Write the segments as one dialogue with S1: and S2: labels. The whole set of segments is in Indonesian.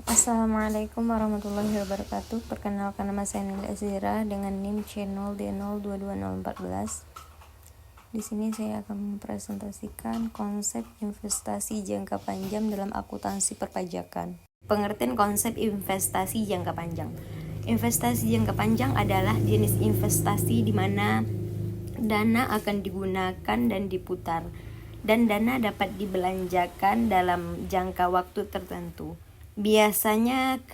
S1: Assalamualaikum warahmatullahi wabarakatuh. Perkenalkan, nama saya Nanda Azira dengan NIM channel D022014. Di sini saya akan mempresentasikan konsep investasi jangka panjang dalam akuntansi perpajakan. Pengertian konsep investasi jangka panjang. Investasi jangka panjang adalah jenis investasi di mana dana akan digunakan dan diputar, dan dana dapat dibelanjakan dalam jangka waktu tertentu. Biasanya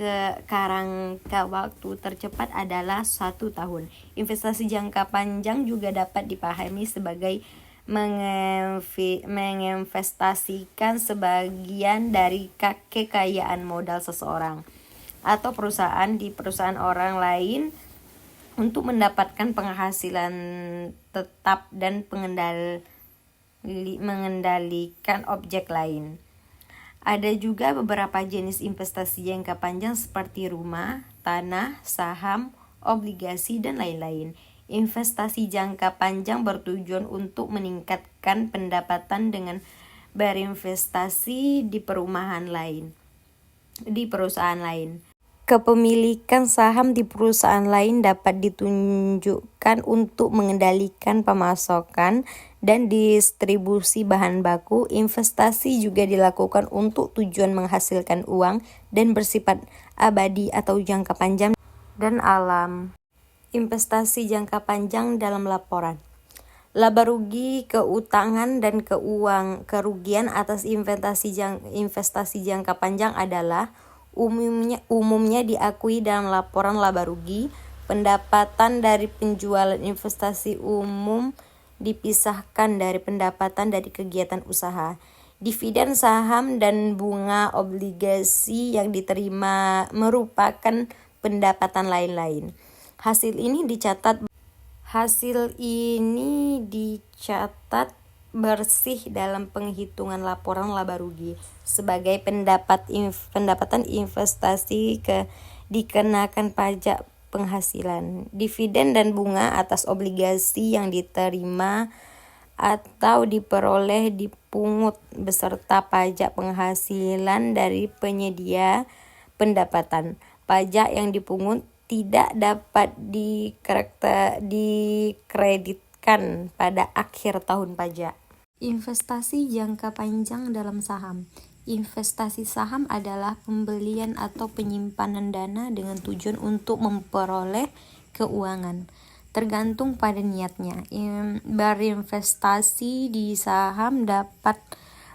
S1: kerangka waktu tercepat adalah 1 tahun. Investasi jangka panjang juga dapat dipahami sebagai menginvestasikan sebagian dari kekayaan modal seseorang atau perusahaan di perusahaan orang lain untuk mendapatkan penghasilan tetap dan mengendalikan objek lain. Ada juga beberapa jenis investasi jangka panjang seperti rumah, tanah, saham, obligasi, dan lain-lain. Investasi jangka panjang bertujuan untuk meningkatkan pendapatan dengan berinvestasi di perusahaan lain. Kepemilikan saham di perusahaan lain dapat ditunjukkan untuk mengendalikan pemasaran dan distribusi bahan baku. Investasi juga dilakukan untuk tujuan menghasilkan uang dan bersifat abadi atau jangka panjang dan alam. Investasi jangka panjang dalam laporan. Laba rugi, keuangan, dan kerugian atas investasi jangka panjang adalah umumnya diakui dalam laporan laba rugi. Pendapatan dari penjualan investasi umum dipisahkan dari pendapatan dari kegiatan usaha. Dividen saham dan bunga obligasi yang diterima merupakan pendapatan lain-lain. Hasil ini dicatat bersih dalam penghitungan laporan laba rugi sebagai pendapatan investasi dikenakan pajak penghasilan. Dividen dan bunga atas obligasi yang diterima atau diperoleh dipungut beserta pajak penghasilan dari penyedia pendapatan. Pajak yang dipungut tidak dapat dikreditkan pada akhir tahun pajak. Investasi jangka panjang dalam saham. Investasi saham adalah pembelian atau penyimpanan dana dengan tujuan untuk memperoleh keuangan. Tergantung pada niatnya. Berinvestasi di saham dapat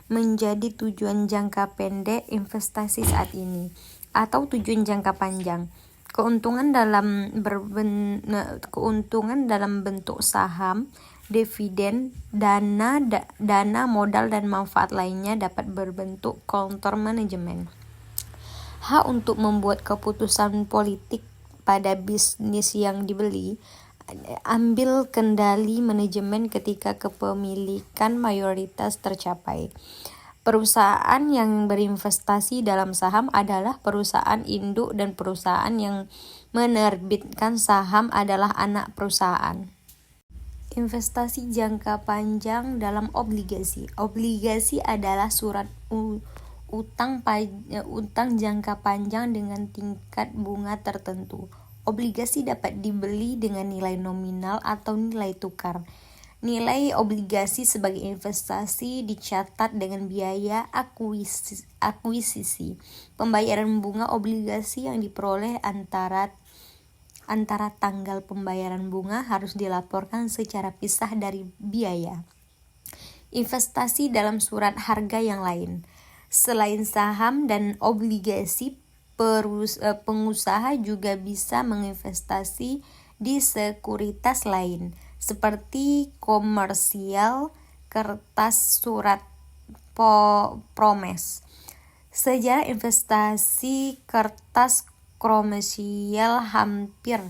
S1: menjadi tujuan jangka pendek investasi saat ini atau tujuan jangka panjang. Keuntungan dalam bentuk saham, dividen, dana modal, dan manfaat lainnya dapat berbentuk counter manajemen. Hak untuk membuat keputusan politik pada bisnis yang dibeli. Ambil kendali manajemen ketika kepemilikan mayoritas tercapai. Perusahaan yang berinvestasi dalam saham adalah perusahaan induk, dan perusahaan yang menerbitkan saham adalah anak perusahaan. Investasi jangka panjang dalam obligasi. Obligasi adalah surat utang jangka panjang dengan tingkat bunga tertentu. Obligasi dapat dibeli dengan nilai nominal atau nilai tukar. Nilai obligasi sebagai investasi dicatat dengan biaya akuisisi. Pembayaran bunga obligasi yang diperoleh antara tanggal pembayaran bunga harus dilaporkan secara pisah dari biaya. Investasi dalam surat harga yang lain. Selain saham dan obligasi, pengusaha juga bisa menginvestasi di sekuritas lain seperti komersial, kertas, surat promes. Sejarah investasi kertas komersial hampir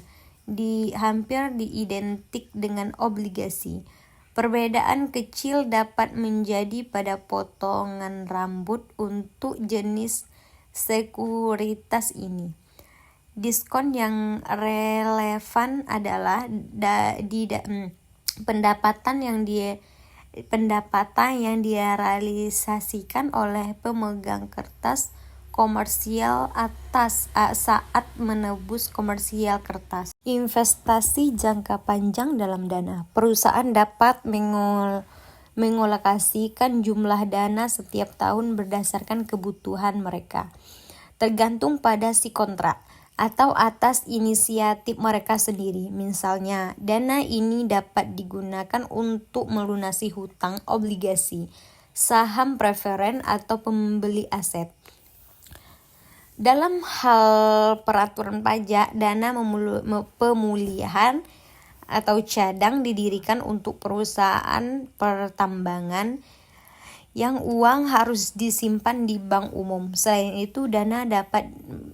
S1: diidentik dengan obligasi. Perbedaan kecil dapat menjadi pada potongan rambut untuk jenis sekuritas ini. Diskon yang relevan adalah pendapatan yang direalisasikan oleh pemegang kertas komersial saat menebus komersial kertas. Investasi jangka panjang dalam dana. Perusahaan dapat mengolokasikan jumlah dana setiap tahun berdasarkan kebutuhan mereka, tergantung pada si kontrak atau atas inisiatif mereka sendiri. Misalnya, dana ini dapat digunakan untuk melunasi hutang, obligasi, saham preferen atau pembeli aset. Dalam hal peraturan pajak, dana pemulihan atau cadang didirikan untuk perusahaan pertambangan yang uang harus disimpan di bank umum. Selain itu, dana dapat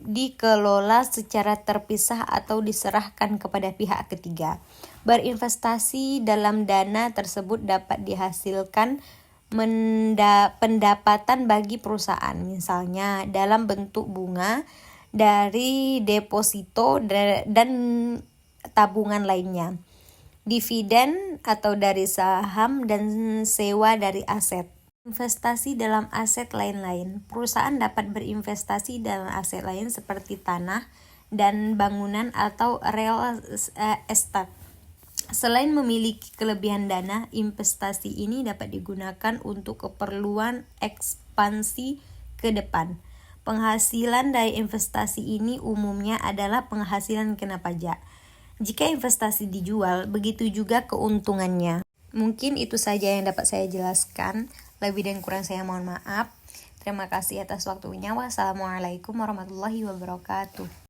S1: dikelola secara terpisah atau diserahkan kepada pihak ketiga. Berinvestasi dalam dana tersebut dapat dihasilkan pendapatan bagi perusahaan, misalnya dalam bentuk bunga dari deposito dan tabungan lainnya, dividen atau dari saham, dan sewa dari aset. Investasi dalam aset lain-lain. Perusahaan dapat berinvestasi dalam aset lain seperti tanah dan bangunan atau real estate. Selain memiliki kelebihan dana, investasi ini dapat digunakan untuk keperluan ekspansi ke depan. Penghasilan dari investasi ini umumnya adalah penghasilan kena pajak. Jika investasi dijual, begitu juga keuntungannya. Mungkin itu saja yang dapat saya jelaskan. Lebih dan kurang saya mohon maaf. Terima kasih atas waktunya. Wassalamualaikum warahmatullahi wabarakatuh.